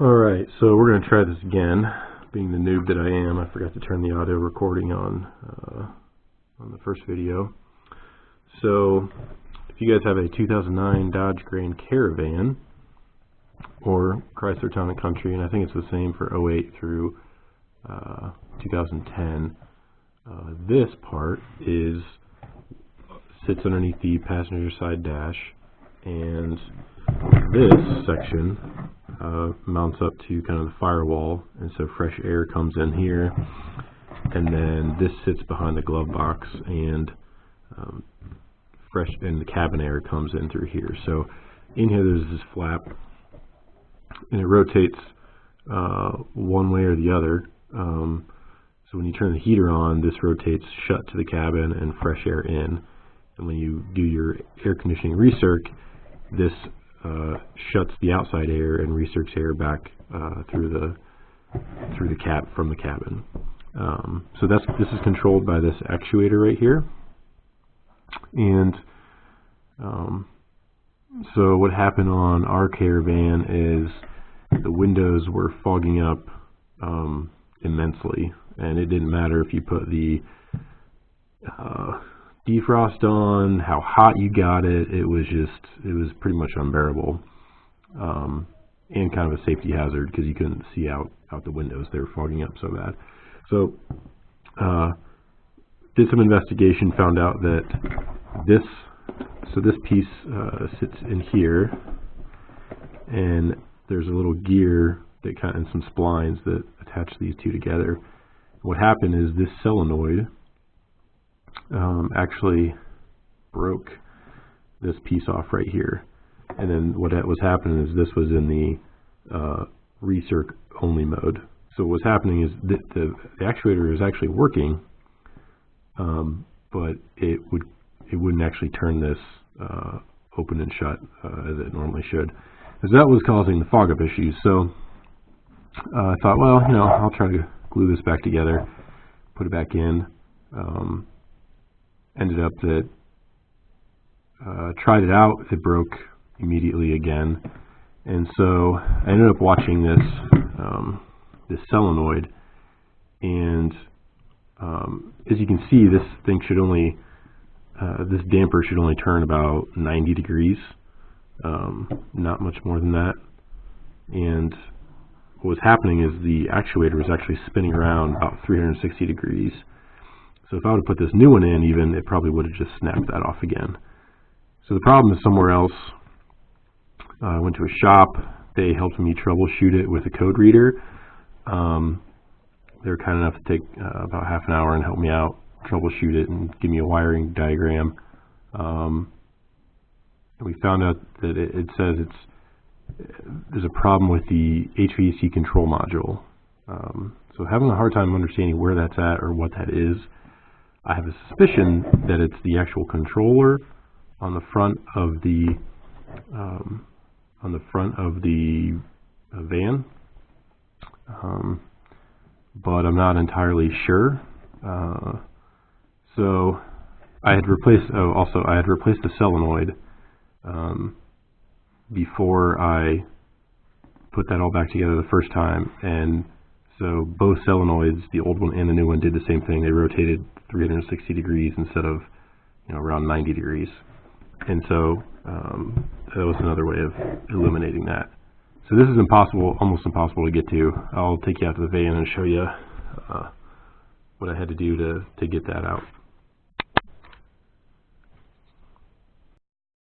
Alright, so we're going to try this again. Being the noob that I am, I forgot to turn the audio recording on the first video. So, if you guys have a 2009 Dodge Caravan or Chrysler Town & Country, and I think it's the same for 08 through 2010, this part sits underneath the passenger side dash, and this section mounts up to kind of the firewall, and so fresh air comes in here, and then this sits behind the glove box, and the cabin air comes in through here. So in here there's this flap, and it rotates one way or the other. So when you turn the heater on, this rotates shut to the cabin and fresh air in, and when you do your air conditioning recirc, this shuts the outside air and recircs air back through the cap from the cabin. So this is controlled by this actuator right here. And so what happened on our Caravan is the windows were fogging up immensely, and it didn't matter if you put the defrost on, how hot you got it, it was pretty much unbearable, and kind of a safety hazard because you couldn't see out the windows. They were fogging up so bad. So did some investigation, found out that this piece sits in here, and there's a little gear that and some splines that attach these two together. What happened is this solenoid actually broke this piece off right here, and then what was happening is this was in the recirc only mode. So what's happening is that the actuator is actually working, but it wouldn't actually turn this open and shut as it normally should. So that was causing the fog up issues. So I thought, well, I'll try to glue this back together, put it back in. Ended up that tried it out, it broke immediately again, and so I ended up watching this solenoid, and as you can see, this thing should only this damper should only turn about 90 degrees, not much more than that. And what was happening is the actuator was actually spinning around about 360 degrees. So if I would have put this new one in even, it probably would have just snapped that off again. So the problem is somewhere else. I went to a shop. They helped me troubleshoot it with a code reader. They were kind enough to take about half an hour and help me out, troubleshoot it, and give me a wiring diagram. And we found out that it says there's a problem with the HVAC control module. So having a hard time understanding where that's at or what that is. I have a suspicion that it's the actual controller on the front of the van, but I'm not entirely sure. So I had replaced. I had replaced the solenoid before I put that all back together the first time, and so both solenoids, the old one and the new one, did the same thing. They rotated 360 degrees instead of around 90 degrees, and so that was another way of eliminating that. So this is almost impossible to get to. I'll take you out to the van and show you what I had to do to get that out.